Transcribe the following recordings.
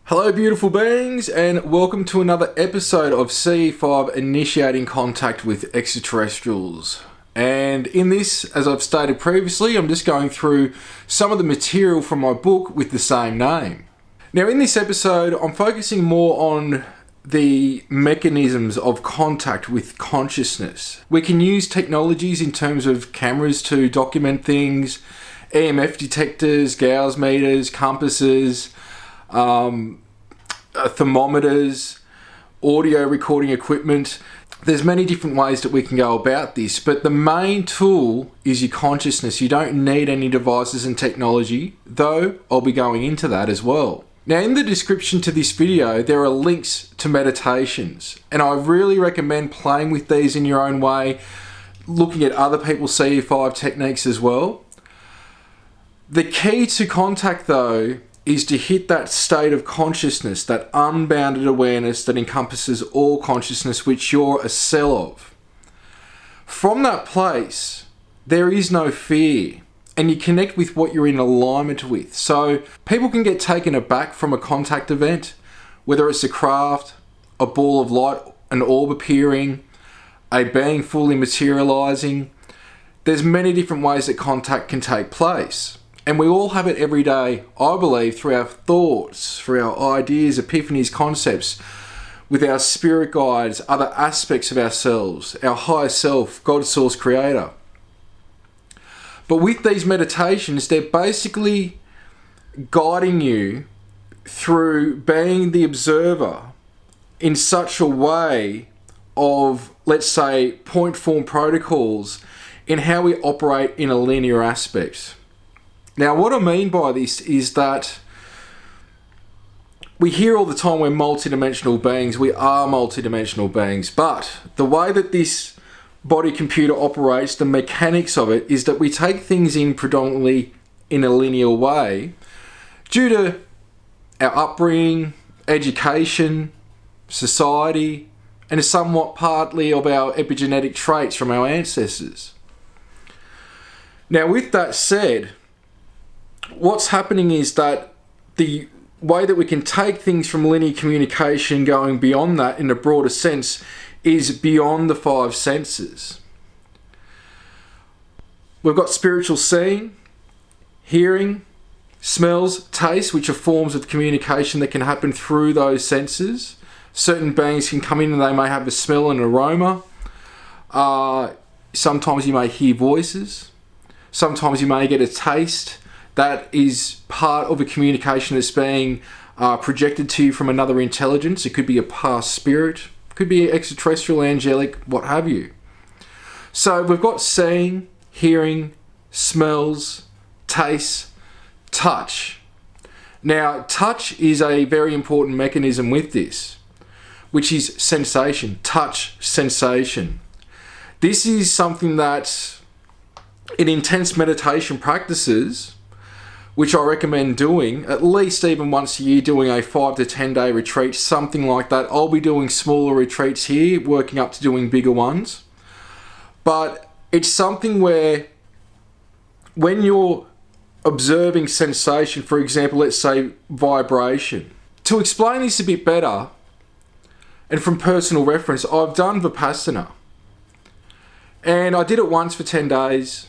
Hello beautiful beings, and welcome to another episode of CE-5 Initiating Contact with Extraterrestrials. And in this, as I've stated previously, I'm just going through some of the material from my book with the same name. Now in this episode, I'm focusing more on the mechanisms of contact with consciousness. We can use technologies in terms of cameras to document things, EMF detectors, Gauss meters, compasses, thermometers, audio recording equipment. There's many different ways that we can go about this, but the main tool is your consciousness. You don't need any devices and technology, though I'll be going into that as well. Now in the description to this video, there are links to meditations, and I really recommend playing with these in your own way, looking at other people's CE-5 techniques as well. The key to contact though is to hit that state of consciousness, that unbounded awareness that encompasses all consciousness, which you're a cell of. From that place, there is no fear, and you connect with what you're in alignment with. So people can get taken aback from a contact event, whether it's a craft, a ball of light, an orb appearing, a being fully materializing. There's many different ways that contact can take place. And we all have it every day, I believe, through our thoughts, through our ideas, epiphanies, concepts, with our spirit guides, other aspects of ourselves, our higher self, God, source, creator. But with these meditations, they're basically guiding you through being the observer in such a way of, let's say, point form protocols in how we operate in a linear aspect. Now, what I mean by this is that we hear all the time we're multidimensional beings. We are multidimensional beings. But the way that this body computer operates, the mechanics of it, is that we take things in predominantly in a linear way due to our upbringing, education, society, and somewhat partly of our epigenetic traits from our ancestors. Now, with that said, what's happening is that the way that we can take things from linear communication going beyond that in a broader sense is beyond the five senses. We've got spiritual seeing, hearing, smells, taste, which are forms of communication that can happen through those senses. Certain beings can come in and they may have a smell and aroma. Sometimes you may hear voices. Sometimes you may get a taste. That is part of a communication that's being projected to you from another intelligence. It could be a past spirit, it could be extraterrestrial, angelic, what have you. So we've got seeing, hearing, smells, taste, touch. Now, touch is a very important mechanism with this, which is sensation, touch, sensation. This is something that in intense meditation practices, which I recommend doing, at least even once a year, doing a 5 to 10 day retreat, something like that. I'll be doing smaller retreats here, working up to doing bigger ones. But it's something where when you're observing sensation, for example, let's say vibration. To explain this a bit better, and from personal reference, I've done Vipassana. And I did it once for 10 days.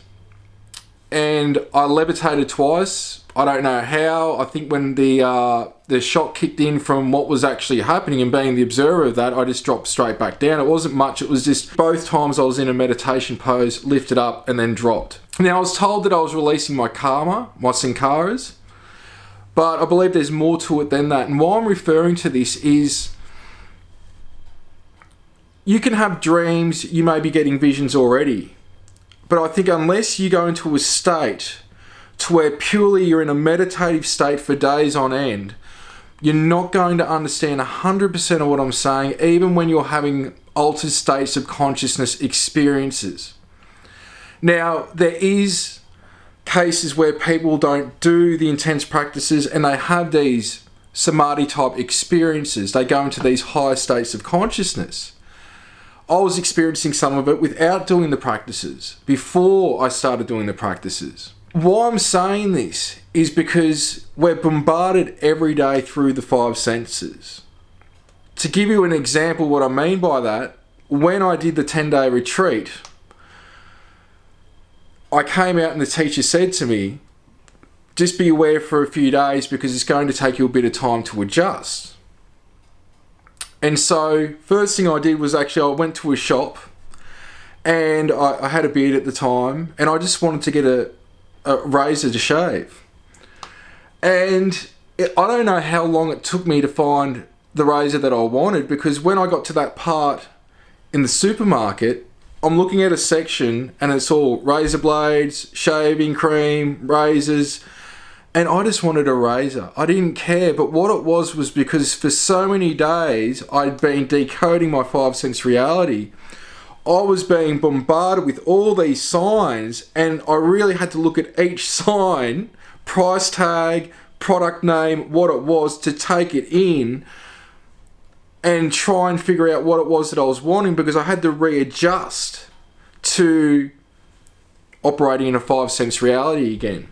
And I levitated twice. I don't know how. I think when the shock kicked in from what was actually happening and being the observer of that, I just dropped straight back down. It wasn't much. It was just both times I was in a meditation pose, lifted up and then dropped. Now I was told that I was releasing my karma, my sankharas, but I believe there's more to it than that. And why I'm referring to this is you can have dreams, you may be getting visions already. But I think unless you go into a state to where purely you're in a meditative state for days on end, you're not going to understand 100% of what I'm saying, even when you're having altered states of consciousness experiences. Now, there is cases where people don't do the intense practices and they have these samadhi type experiences. They go into these higher states of consciousness. I was experiencing some of it without doing the practices, before I started doing the practices. Why I'm saying this is because we're bombarded every day through the five senses. To give you an example what I mean by that, when I did the 10-day retreat, I came out and the teacher said to me, just be aware for a few days because it's going to take you a bit of time to adjust. And so first thing I did was I went to a shop and I had a beard at the time and I just wanted to get a razor to shave. And I don't know how long it took me to find the razor that I wanted, because when I got to that part in the supermarket, I'm looking at a section and it's all razor blades, shaving cream, razors, and I just wanted a razor. I didn't care, but what it was because for so many days I'd been decoding my five sense reality. I was being bombarded with all these signs and I really had to look at each sign, price tag, product name, what it was, to take it in and try and figure out what it was that I was wanting, because I had to readjust to operating in a five sense reality again.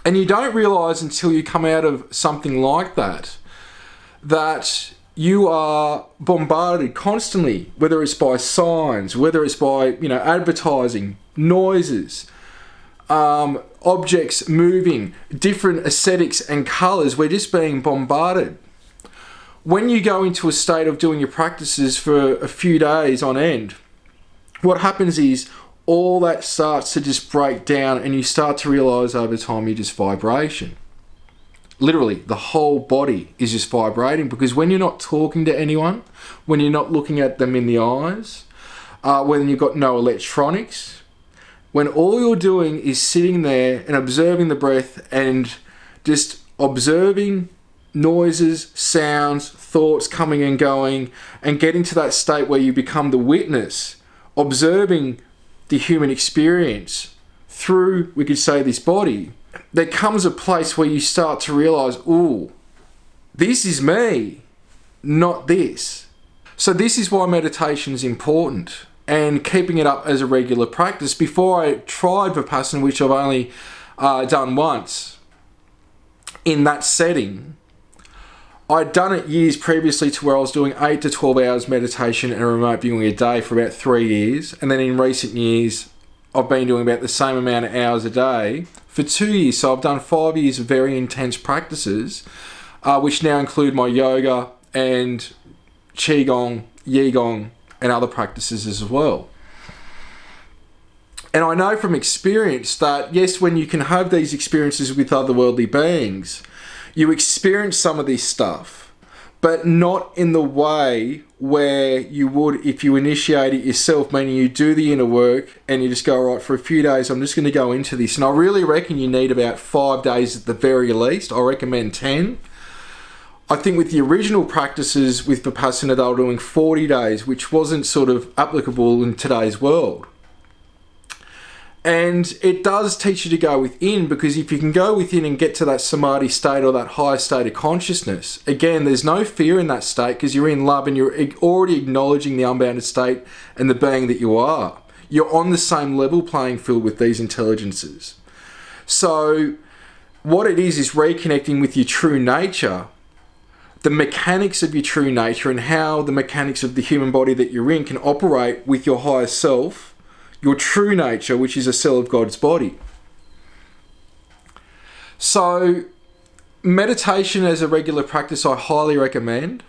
And you don't realise until you come out of something like that you are bombarded constantly, whether it's by signs, whether it's by, advertising, noises, objects moving, different aesthetics and colours. We're just being bombarded. When you go into a state of doing your practices for a few days on end, what happens is all that starts to just break down and you start to realise over time you're just vibration. Literally, the whole body is just vibrating, because when you're not talking to anyone, when you're not looking at them in the eyes, when you've got no electronics, when all you're doing is sitting there and observing the breath and just observing noises, sounds, thoughts coming and going, and getting to that state where you become the witness, observing the human experience through, we could say, this body, there comes a place where you start to realise, ooh, this is me, not this. So this is why meditation is important, and keeping it up as a regular practice. Before I tried Vipassana, which I've only done once, in that setting, I'd done it years previously to where I was doing 8 to 12 hours meditation and remote viewing a day for about 3 years. And then in recent years, I've been doing about the same amount of hours a day for 2 years. So I've done 5 years of very intense practices, which now include my yoga and qigong, yigong, and other practices as well. And I know from experience that, yes, when you can have these experiences with otherworldly beings, you experience some of this stuff, but not in the way where you would if you initiate it yourself, meaning you do the inner work and you just go, all right, for a few days, I'm just going to go into this. And I really reckon you need about 5 days at the very least. I recommend 10. I think with the original practices with Vipassana, they were doing 40 days, which wasn't sort of applicable in today's world. And it does teach you to go within, because if you can go within and get to that samadhi state or that higher state of consciousness, again, there's no fear in that state because you're in love and you're already acknowledging the unbounded state and the being that you are. You're on the same level playing field with these intelligences. So what it is reconnecting with your true nature, the mechanics of your true nature, and how the mechanics of the human body that you're in can operate with your higher self, your true nature, which is a cell of God's body. So meditation as a regular practice, I highly recommend.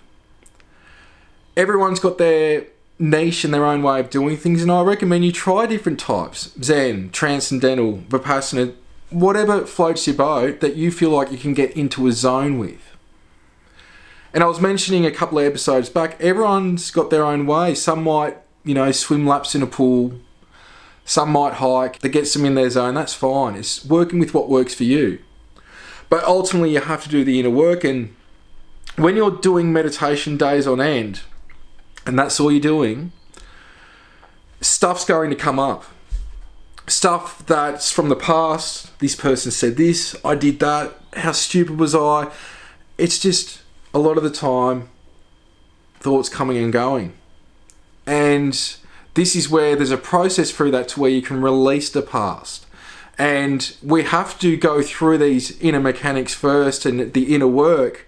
Everyone's got their niche and their own way of doing things, and I recommend you try different types. Zen, Transcendental, Vipassana, whatever floats your boat that you feel like you can get into a zone with. And I was mentioning a couple of episodes back, everyone's got their own way. Some might, swim laps in a pool. Some might hike, that gets them in their zone, that's fine. It's working with what works for you. But ultimately you have to do the inner work, and when you're doing meditation days on end, and that's all you're doing, stuff's going to come up. Stuff that's from the past, this person said this, I did that, how stupid was I? It's just, a lot of the time, thoughts coming and going. And this is where there's a process through that to where you can release the past And we have to go through these inner mechanics first and the inner work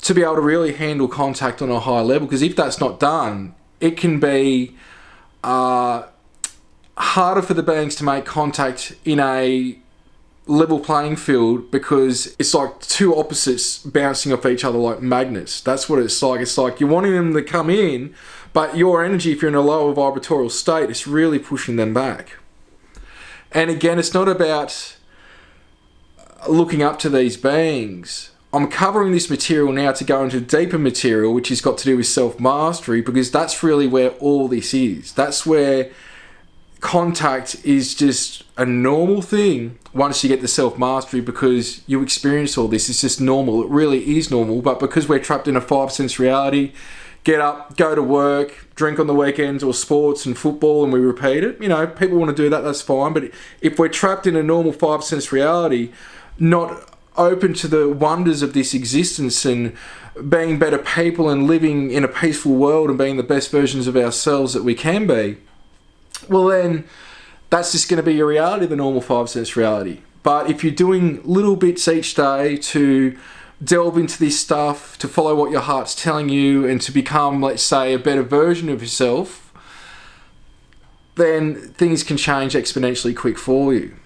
to be able to really handle contact on a high level. Because if that's not done, it can be harder for the beings to make contact in a level playing field, because it's like two opposites bouncing off each other like magnets. That's what it's like. It's like you're wanting them to come in, but your energy, if you're in a lower vibratorial state, it's really pushing them back. And again, it's not about looking up to these beings. I'm covering this material now to go into deeper material, which has got to do with self-mastery, because that's really where all this is. That's where contact is just a normal thing once you get the self-mastery, because you experience all this. It's just normal. It really is normal. But because we're trapped in a 5-sense reality, get up, go to work, drink on the weekends or sports and football, and we repeat it. You know, people want to do that, that's fine. But if we're trapped in a normal 5-sense reality, not open to the wonders of this existence and being better people and living in a peaceful world and being the best versions of ourselves that we can be, well then, that's just going to be your reality, the normal 5-sense reality. But if you're doing little bits each day to delve into this stuff, to follow what your heart's telling you, and to become, let's say, a better version of yourself, then things can change exponentially quick for you.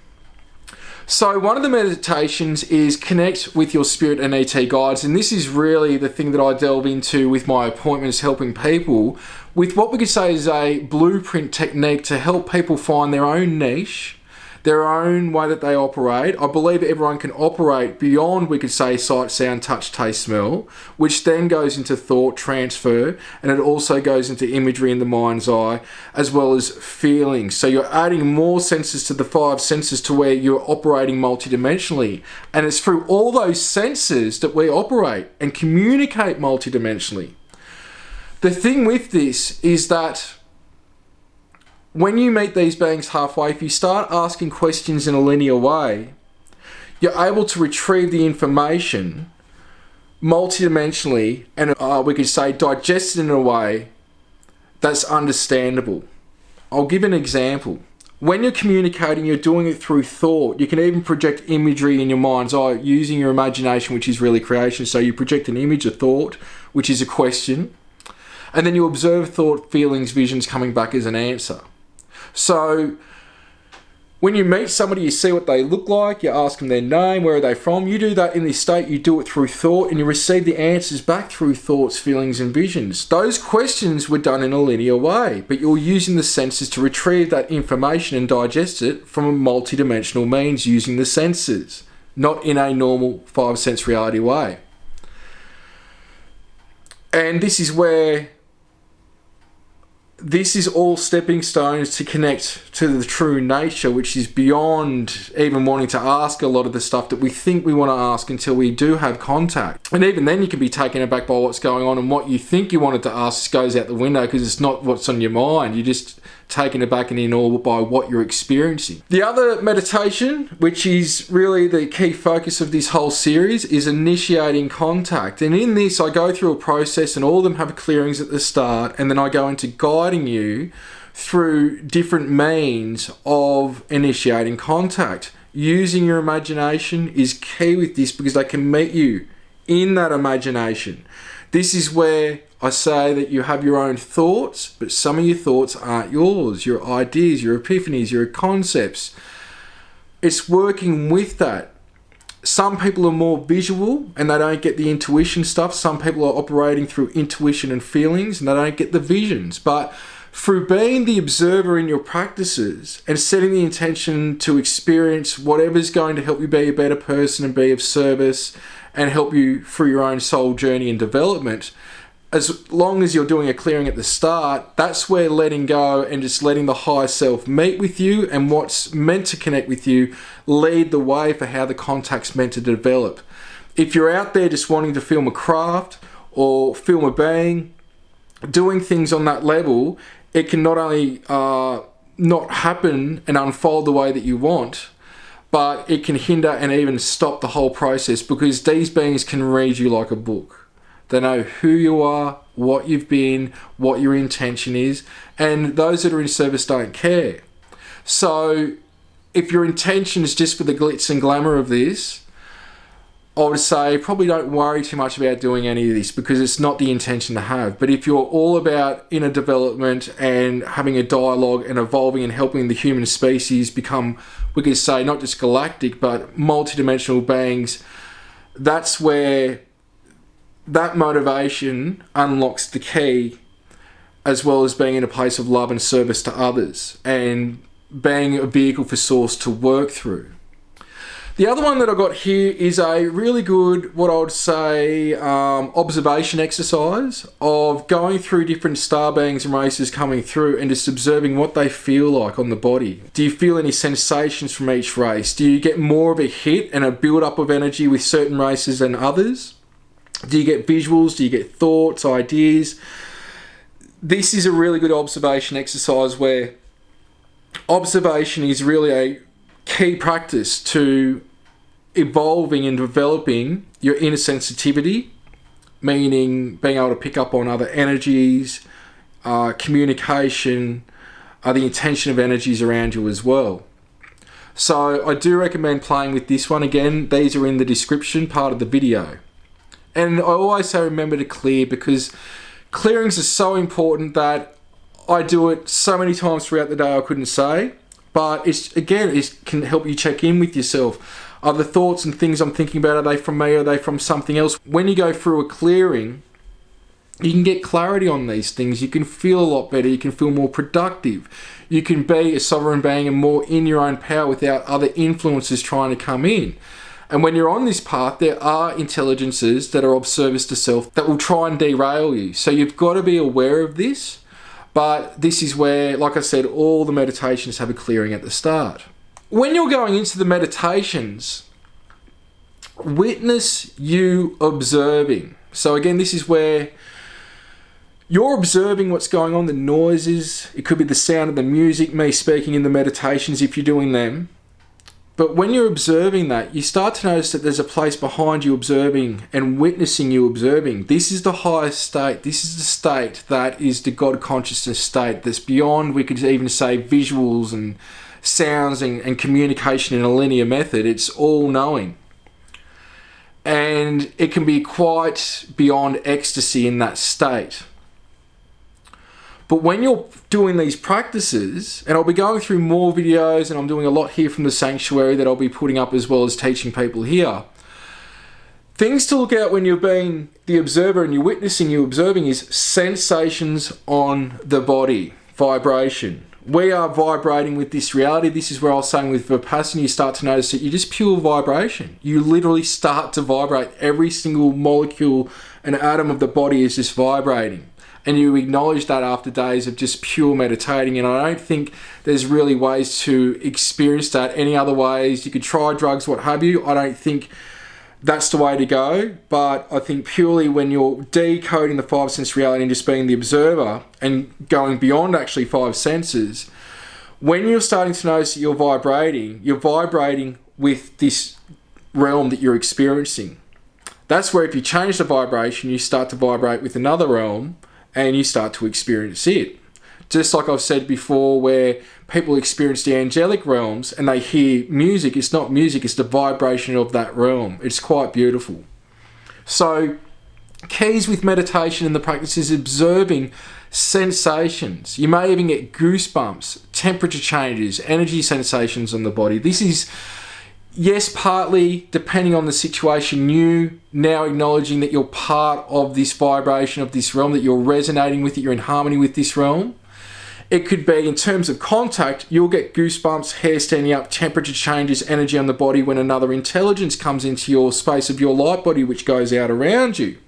So one of the meditations is connect with your spirit and ET guides. And this is really the thing that I delve into with my appointments, helping people with what we could say is a blueprint technique to help people find their own niche, their own way that they operate. I believe everyone can operate beyond, we could say, sight, sound, touch, taste, smell, which then goes into thought transfer, and it also goes into imagery in the mind's eye, as well as feelings. So you're adding more senses to the 5 senses to where you're operating multidimensionally. And it's through all those senses that we operate and communicate multidimensionally. The thing with this is that when you meet these beings halfway, if you start asking questions in a linear way, you're able to retrieve the information multidimensionally and we could say digest it in a way that's understandable. I'll give an example. When you're communicating, you're doing it through thought. You can even project imagery in your mind's eye using your imagination, which is really creation. So you project an image, a thought, which is a question, and then you observe thought, feelings, visions coming back as an answer. So when you meet somebody, you see what they look like, you ask them their name, where are they from. You do that in this state, you do it through thought, and you receive the answers back through thoughts, feelings, and visions. Those questions were done in a linear way, but you're using the senses to retrieve that information and digest it from a multidimensional means using the senses, not in a normal 5-sense reality way. And this is where this is all stepping stones to connect to the true nature, which is beyond even wanting to ask a lot of the stuff that we think we want to ask until we do have contact. And even then you can be taken aback by what's going on, and what you think you wanted to ask goes out the window because it's not what's on your mind. You're just taken aback and in awe by what you're experiencing. The other meditation, which is really the key focus of this whole series, is initiating contact. And in this, I go through a process, and all of them have clearings at the start, and then I go into guiding you through different means of initiating contact. Using your imagination is key with this, because they can meet you in that imagination. This is where I say that you have your own thoughts, but some of your thoughts aren't yours. Your ideas, your epiphanies, your concepts. It's working with that. Some people are more visual and they don't get the intuition stuff. Some people are operating through intuition and feelings and they don't get the visions. But through being the observer in your practices and setting the intention to experience whatever's going to help you be a better person and be of service and help you through your own soul journey and development, as long as you're doing a clearing at the start, that's where letting go and just letting the higher self meet with you and what's meant to connect with you lead the way for how the contact's meant to develop. If you're out there just wanting to film a craft or film a being, doing things on that level, it can not only not happen and unfold the way that you want, but it can hinder and even stop the whole process, because these beings can read you like a book. They know who you are, what you've been, what your intention is, and those that are in service don't care. So if your intention is just for the glitz and glamour of this, I would say probably don't worry too much about doing any of this, because it's not the intention to have. But if you're all about inner development and having a dialogue and evolving and helping the human species become, we could say, not just galactic, but multidimensional beings, that's where that motivation unlocks the key, as well as being in a place of love and service to others and being a vehicle for Source to work through. The other one that I got here is a really good, what I would say, observation exercise of going through different star beings and races coming through and just observing what they feel like on the body. Do you feel any sensations from each race? Do you get more of a hit and a build-up of energy with certain races than others? Do you get visuals? Do you get thoughts, ideas? This is a really good observation exercise where observation is really a key practice to evolving and developing your inner sensitivity, meaning being able to pick up on other energies, communication, the intention of energies around you as well. So I do recommend playing with this one. Again, these are in the description part of the video. And I always say remember to clear, because clearings are so important that I do it so many times throughout the day I couldn't say. But it can help you check in with yourself. Are the thoughts and things I'm thinking about, are they from me or are they from something else? When you go through a clearing, you can get clarity on these things. You can feel a lot better. You can feel more productive. You can be a sovereign being and more in your own power without other influences trying to come in. And when you're on this path, there are intelligences that are of service to self that will try and derail you. So you've got to be aware of this. But this is where, like I said, all the meditations have a clearing at the start. When you're going into the meditations, witness you observing. So again, this is where you're observing what's going on, the noises. It could be the sound of the music, me speaking in the meditations if you're doing them. But when you're observing that, you start to notice that there's a place behind you observing and witnessing you observing. This is the highest state. This is the state that is the God consciousness state that's beyond, we could even say, visuals and sounds and communication in a linear method. It's all knowing. And it can be quite beyond ecstasy in that state. But when you're doing these practices, and I'll be going through more videos, and I'm doing a lot here from the sanctuary that I'll be putting up as well as teaching people here. Things to look out when you're being the observer and you're witnessing you observing is sensations on the body, vibration. We are vibrating with this reality. This is where I was saying with Vipassana, you start to notice that you're just pure vibration. You literally start to vibrate. Every single molecule and atom of the body is just vibrating. And you acknowledge that after days of just pure meditating. And I don't think there's really ways to experience that any other ways. You could try drugs, what have you. I don't think that's the way to go. But I think purely when you're decoding the five sense reality and just being the observer and going beyond actually five senses, when you're starting to notice that you're vibrating with this realm that you're experiencing. That's where if you change the vibration, you start to vibrate with another realm, and you start to experience it. Just like I've said before, where people experience the angelic realms and they hear music, it's not music, it's the vibration of that realm. It's quite beautiful. So, keys with meditation and the practice is observing sensations. You may even get goosebumps, temperature changes, energy sensations on the body. This is, yes, partly depending on the situation, you now acknowledging that you're part of this vibration of this realm, that you're resonating with it, you're in harmony with this realm. It could be in terms of contact, you'll get goosebumps, hair standing up, temperature changes, energy on the body when another intelligence comes into your space of your light body, which goes out around you.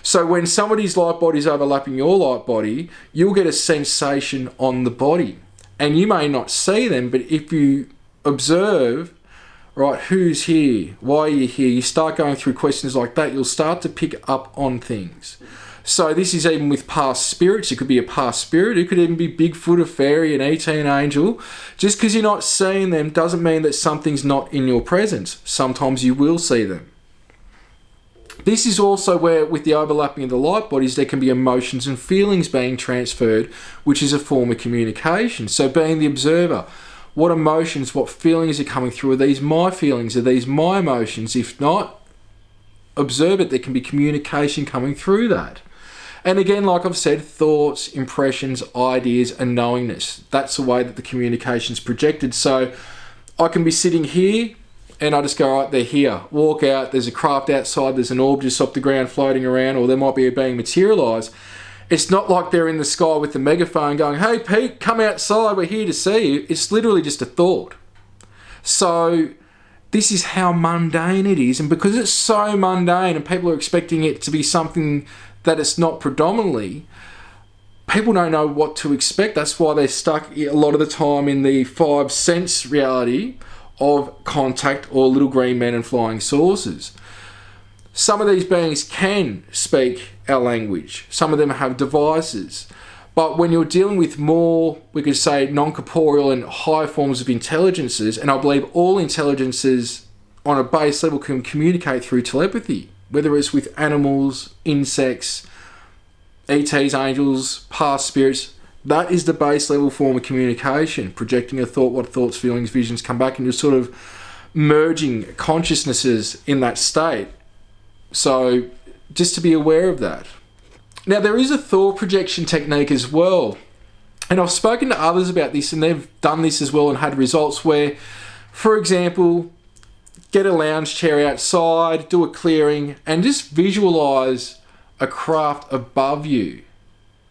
So when somebody's light body is overlapping your light body, you'll get a sensation on the body. And you may not see them, but if you observe, right, who's here? Why are you here? You start going through questions like that, you'll start to pick up on things. So this is even with past spirits. It could be a past spirit. It could even be Bigfoot, a fairy, an ET, an angel. Just because you're not seeing them doesn't mean that something's not in your presence. Sometimes you will see them. This is also where, with the overlapping of the light bodies, there can be emotions and feelings being transferred, which is a form of communication. So being the observer, what emotions, what feelings are coming through. Are these my feelings? Are these my emotions? If not, observe it. There can be communication coming through that. And again, like I've said, thoughts, impressions, ideas, and knowingness. That's the way that the communication's projected. So I can be sitting here and I just go, right, they're here. Walk out, there's a craft outside, there's an orb just off the ground floating around, or there might be a being materialised. It's not like they're in the sky with the megaphone going, hey Pete, come outside, we're here to see you. It's literally just a thought. So this is how mundane it is. And because it's so mundane and people are expecting it to be something that it's not predominantly, people don't know what to expect. That's why they're stuck a lot of the time in the 5 sense reality of contact or little green men and flying saucers. Some of these beings can speak our language. Some of them have devices. But when you're dealing with more, we could say, non-corporeal and higher forms of intelligences, and I believe all intelligences on a base level can communicate through telepathy, whether it's with animals, insects, ETs, angels, past spirits. That is the base level form of communication, projecting a thought, what thoughts, feelings, visions come back, and you're sort of merging consciousnesses in that state. So just to be aware of that. Now, there is a Thor projection technique as well. And I've spoken to others about this, and they've done this as well and had results where, for example, get a lounge chair outside, do a clearing, and just visualize a craft above you.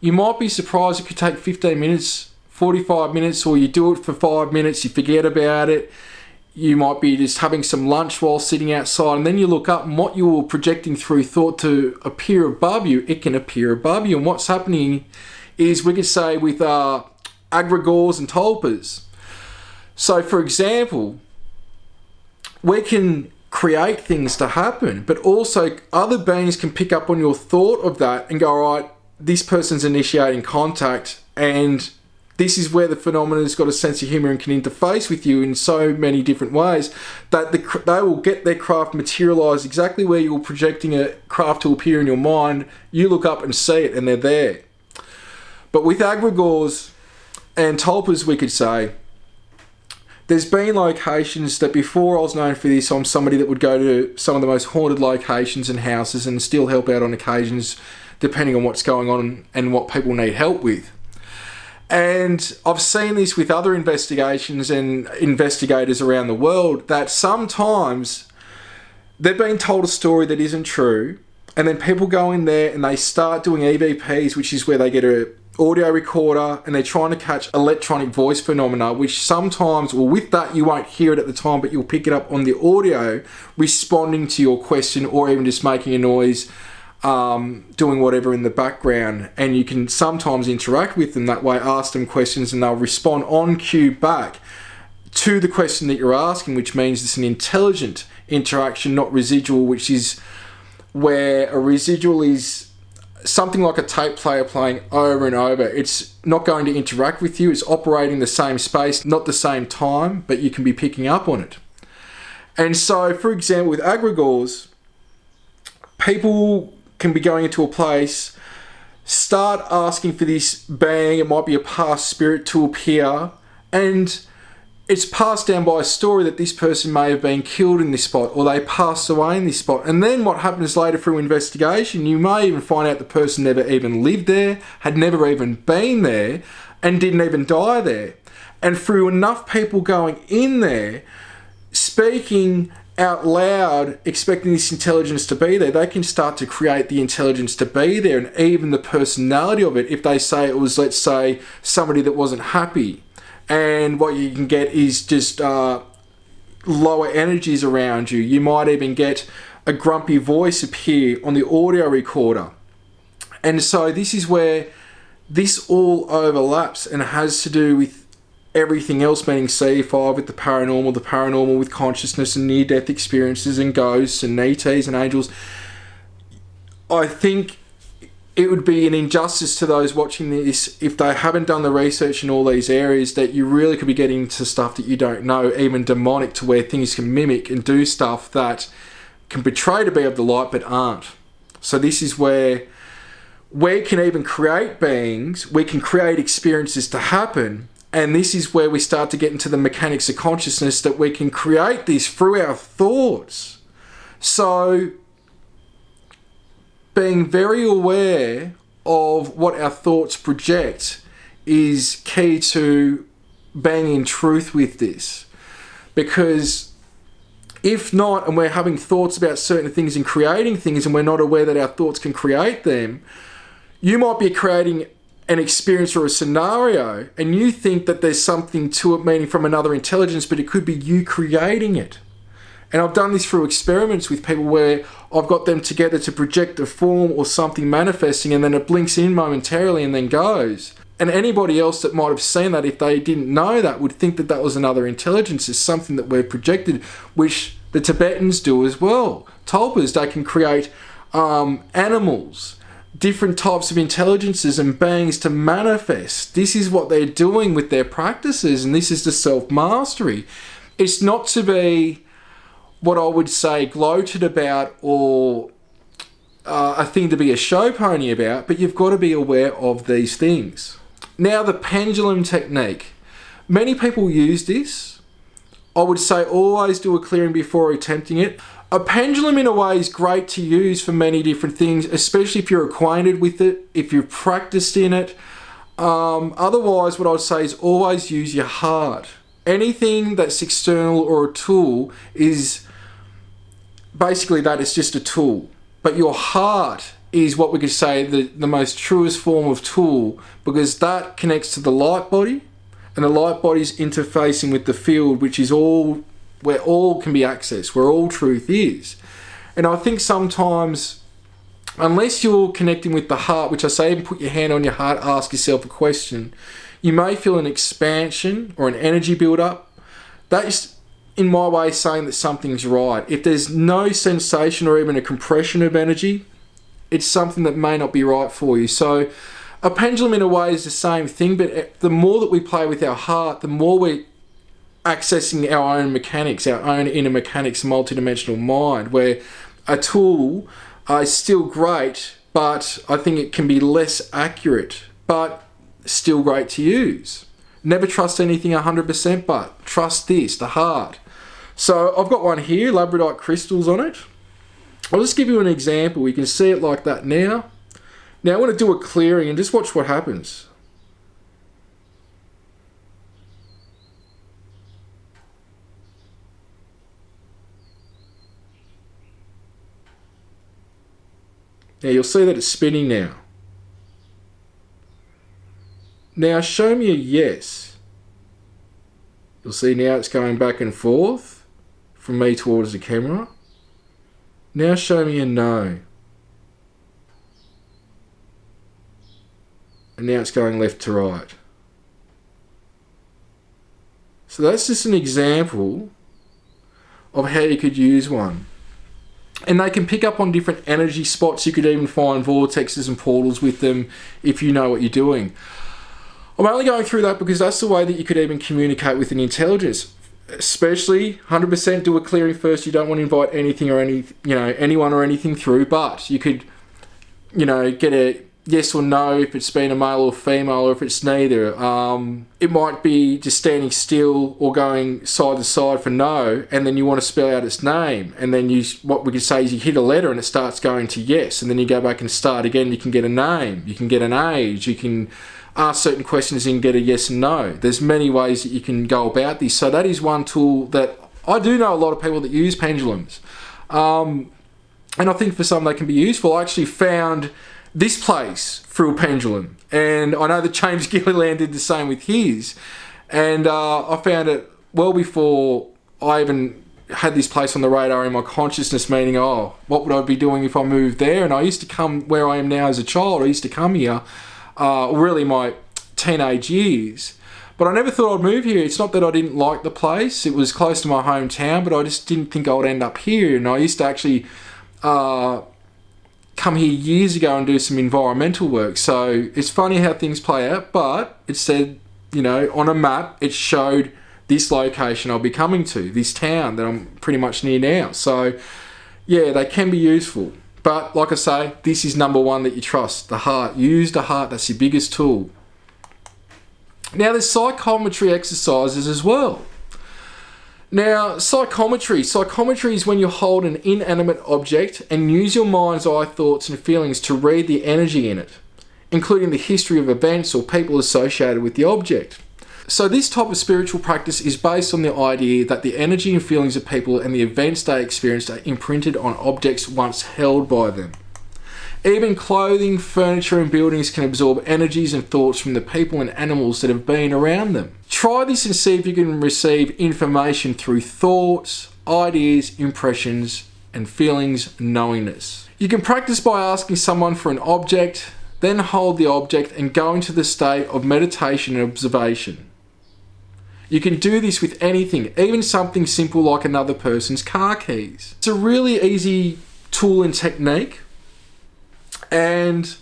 You might be surprised it could take 15 minutes, 45 minutes, or you do it for 5 minutes, you forget about it. You might be just having some lunch while sitting outside, and then you look up and what you were projecting through thought to appear above you, it can appear above you. And what's happening is, we could say with aggregors and tulpas. So for example, we can create things to happen, but also other beings can pick up on your thought of that and go, all right, this person's initiating contact, and this is where the phenomenon's got a sense of humour and can interface with you in so many different ways that they will get their craft materialised exactly where you're projecting a craft to appear in your mind. You look up and see it and they're there. But with aggregors and tulpas, we could say, there's been locations that before I was known for this, I'm somebody that would go to some of the most haunted locations and houses and still help out on occasions depending on what's going on and what people need help with. And I've seen this with other investigations and investigators around the world, that sometimes they've been told a story that isn't true, and then people go in there and they start doing EVPs, which is where they get an audio recorder and they're trying to catch electronic voice phenomena, which sometimes, well, with that you won't hear it at the time, but you'll pick it up on the audio responding to your question, or even just making a noise, doing whatever in the background. And you can sometimes interact with them that way, ask them questions, and they'll respond on cue back to the question that you're asking, which means it's an intelligent interaction, not residual, which is where a residual is something like a tape player playing over and over. It's not going to interact with you. It's operating the same space, not the same time, but you can be picking up on it. And so, for example, with aggregors, people can be going into a place, start asking for this being, it might be a past spirit, to appear, and it's passed down by a story that this person may have been killed in this spot, or they passed away in this spot. And then what happens later through investigation, you may even find out the person never even lived there, had never even been there, and didn't even die there. And through enough people going in there, speaking out loud, expecting this intelligence to be there, they can start to create the intelligence to be there, and even the personality of it. If they say it was, let's say, somebody that wasn't happy, and what you can get is just lower energies around you. You might even get a grumpy voice appear on the audio recorder. And so this is where this all overlaps and has to do with everything else, meaning CE-5 with the paranormal with consciousness and near-death experiences and ghosts and ETs and angels. I think it would be an injustice to those watching this if they haven't done the research in all these areas, that you really could be getting into stuff that you don't know, even demonic, to where things can mimic and do stuff that can portray to be of the light but aren't. So this is where we can even create beings, we can create experiences to happen, And this is where we start to get into the mechanics of consciousness, that we can create this through our thoughts. So being very aware of what our thoughts project is key to being in truth with this. Because if not, and we're having thoughts about certain things and creating things, and we're not aware that our thoughts can create them, you might be creating an experience or a scenario and you think that there's something to it, meaning from another intelligence, but it could be you creating it. And I've done this through experiments with people where I've got them together to project a form or something manifesting, and then it blinks in momentarily and then goes. And anybody else that might have seen that, if they didn't know that, would think that that was another intelligence. It's something that we've projected, which the Tibetans do as well. Tulpas, they can create animals, different types of intelligences and beings to manifest. This is what they're doing with their practices, and this is the self-mastery. It's not to be what I would say gloated about or a thing to be a show pony about, but you've got to be aware of these things. Now, the pendulum technique. Many people use this. I would say always do a clearing before attempting it. A pendulum in a way is great to use for many different things, especially if you're acquainted with it, if you've practiced in it. Otherwise, what I'd say is always use your heart. Anything that's external or a tool is basically that, it's just a tool. But your heart is what we could say the most truest form of tool, because that connects to the light body, and the light body's interfacing with the field, which is all where all can be accessed, where all truth is. And I think sometimes, unless you're connecting with the heart, which I say, even put your hand on your heart, ask yourself a question, you may feel an expansion or an energy build-up. That is, in my way, saying that something's right. If there's no sensation or even a compression of energy, it's something that may not be right for you. So a pendulum in a way is the same thing, but the more that we play with our heart, the more we're accessing our own mechanics, our own inner mechanics, multidimensional mind, where a tool is still great, but I think it can be less accurate, but still great to use. Never trust anything 100%, but trust this, the heart. So I've got one here, labradorite crystals on it. I'll just give you an example. You can see it like that now. Now I want to do a clearing and just watch what happens. Now you'll see that it's spinning now. Now show me a yes. You'll see now it's going back and forth from me towards the camera. Now show me a no. And now it's going left to right. So that's just an example of how you could use one. And they can pick up on different energy spots. You could even find vortexes and portals with them if you know what you're doing. I'm only going through that because that's the way that you could even communicate with an intelligence. Especially 100% do a clearing first. You don't want to invite anything or anyone or anything through, but you could, get a yes or no if it's been a male or female, or if it's neither. It might be just standing still or going side to side for no, and then you want to spell out its name, and then what we could say is you hit a letter and it starts going to yes, and then you go back and start again. You can get a name, you can get an age, you can ask certain questions and get a yes and no. There's many ways that you can go about this. So that is one tool that I do know a lot of people that use pendulums, and I think for some they can be useful. I actually found this place through a pendulum, and I know that James Gilliland did the same with his, and I found it well before I even had this place on the radar in my consciousness, meaning, what would I be doing if I moved there? And I used to come where I am now as a child. I used to come here really my teenage years, but I never thought I'd move here. It's not that I didn't like the place, it was close to my hometown, but I just didn't think I would end up here. And I used to actually come here years ago and do some environmental work. So it's funny how things play out, but it said, on a map, it showed this location I'll be coming to, this town that I'm pretty much near now. So yeah, they can be useful. But like I say, this is number one that you trust, the heart. Use the heart, that's your biggest tool. Now there's psychometry exercises as well. Now, psychometry is when you hold an inanimate object and use your mind's eye thoughts and feelings to read the energy in it, including the history of events or people associated with the object. So this type of spiritual practice is based on the idea that the energy and feelings of people and the events they experienced are imprinted on objects once held by them. Even clothing, furniture and buildings can absorb energies and thoughts from the people and animals that have been around them. Try this and see if you can receive information through thoughts, ideas, impressions and feelings, knowingness. You can practice by asking someone for an object, then hold the object and go into the state of meditation and observation. You can do this with anything, even something simple like another person's car keys. It's a really easy tool and technique. And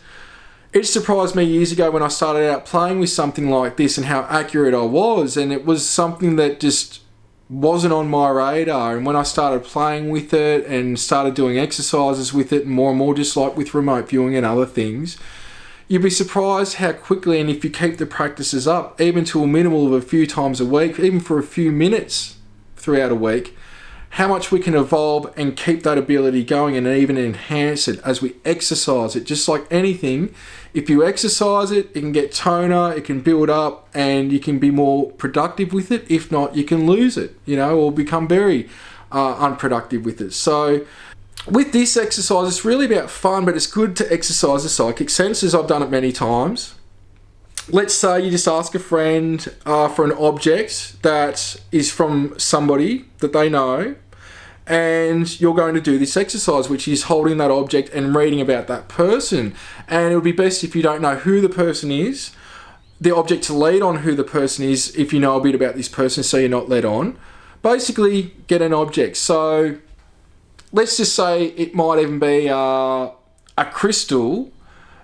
it surprised me years ago when I started out playing with something like this and how accurate I was. And it was something that just wasn't on my radar. And when I started playing with it and started doing exercises with it, and more just like with remote viewing and other things, you'd be surprised how quickly, and if you keep the practices up, even to a minimal of a few times a week, even for a few minutes throughout a week, how much we can evolve and keep that ability going and even enhance it as we exercise it. Just like anything, if you exercise it, it can get toner, it can build up, and you can be more productive with it. If not, you can lose it, or become very unproductive with it. So with this exercise, it's really about fun, but it's good to exercise the psychic senses. I've done it many times. Let's say you just ask a friend for an object that is from somebody that they know, and you're going to do this exercise, which is holding that object and reading about that person. And it would be best if you don't know who the person is, the object to lead on who the person is if you know a bit about this person so you're not led on. Basically, get an object. So let's just say it might even be a crystal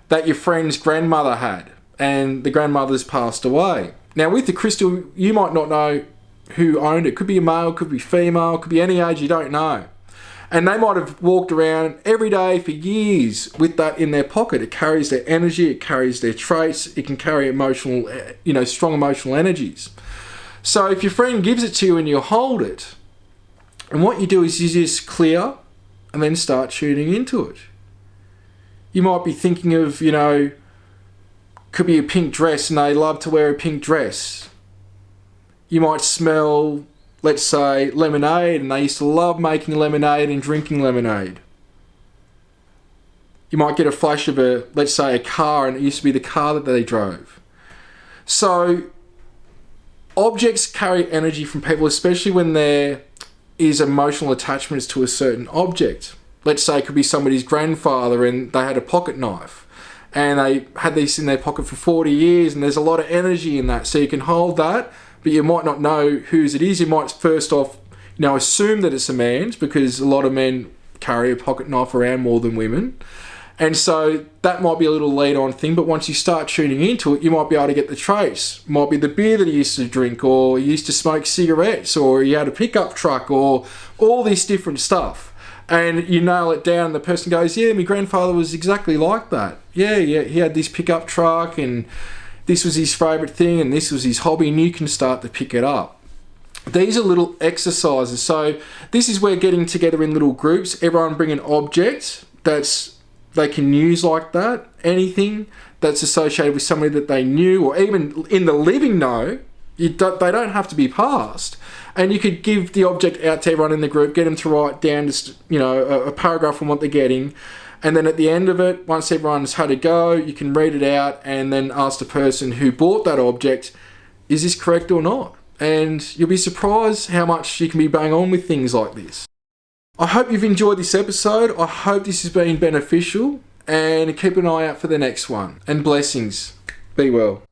that your friend's grandmother had, and the grandmother's passed away. Now with the crystal, you might not know who owned it. Could be a male, could be female, could be any age, you don't know. And they might have walked around every day for years with that in their pocket. It carries their energy, it carries their traits, it can carry emotional, strong emotional energies. So if your friend gives it to you and you hold it, and what you do is you just clear and then start tuning into it. You might be thinking of, could be a pink dress and they love to wear a pink dress. You might smell, let's say, lemonade and they used to love making lemonade and drinking lemonade. You might get a flash of let's say a car, and it used to be the car that they drove. So objects carry energy from people, especially when there is emotional attachments to a certain object. Let's say it could be somebody's grandfather and they had a pocket knife and they had this in their pocket for 40 years and there's a lot of energy in that. So you can hold that, but you might not know whose it is. You might first off, assume that it's a man's, because a lot of men carry a pocket knife around more than women. And so that might be a little lead on thing, but once you start tuning into it, you might be able to get the trace. It might be the beer that he used to drink, or he used to smoke cigarettes, or he had a pickup truck, or all this different stuff. And you nail it down, and the person goes, yeah, my grandfather was exactly like that. Yeah, he had this pickup truck, and this was his favourite thing, and this was his hobby, and you can start to pick it up. These are little exercises. So this is where getting together in little groups, everyone bring an object they can use like that, anything that's associated with somebody that they knew, or even in the living know, they don't have to be past. And you could give the object out to everyone in the group, get them to write down just, a paragraph on what they're getting. And then at the end of it, once everyone's had a go, you can read it out and then ask the person who bought that object, is this correct or not? And you'll be surprised how much you can be bang on with things like this. I hope you've enjoyed this episode. I hope this has been beneficial, and keep an eye out for the next one. And blessings. Be well.